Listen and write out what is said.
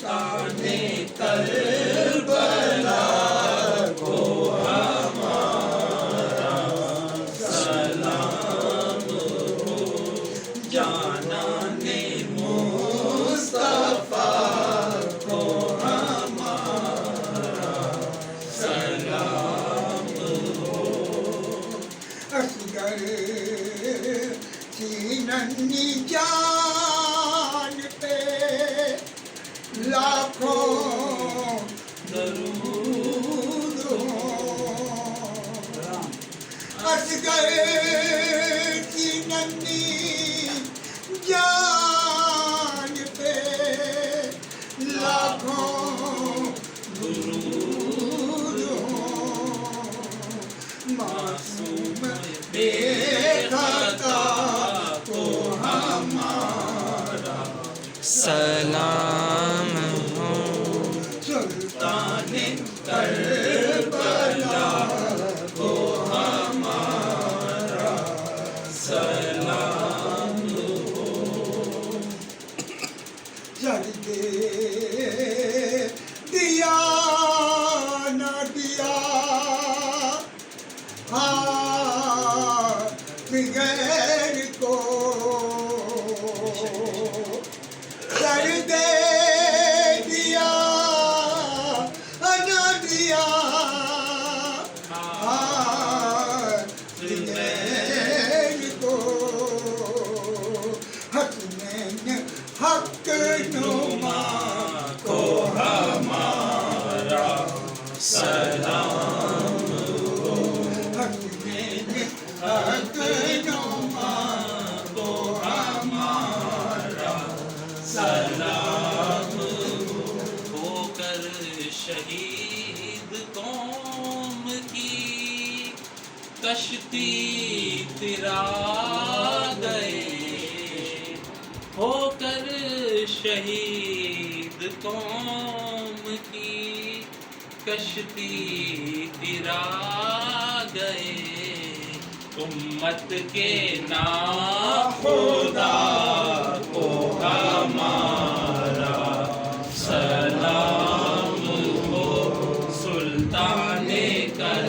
सुल्ताने Karbala को हमारा सलाम हो, जानाने मुस्तफा को हमारा सलाम हो। असगर की नन्ही जान पे लाखों दरूद हो। असगर की नन्ही जान पे लाखों दरूद हो। मासूम बेखता को हमारा सलाम हो। सुल्ताने करबला को हमारा सलाम हो। जलते दिया न दिया बगैर को कर दे दिया न दिया बगैर को। हक में हक नुमा को हमारा सलाम हो। हक में हक नुमा को हमारा सलाम हो। होकर शहीद कौम की कश्ती तिरा गए। होकर शहीद कौम की कश्ती तिरा गए। उम्मत के नाखुदा को हमारा सलाम हो। सुल्ताने कर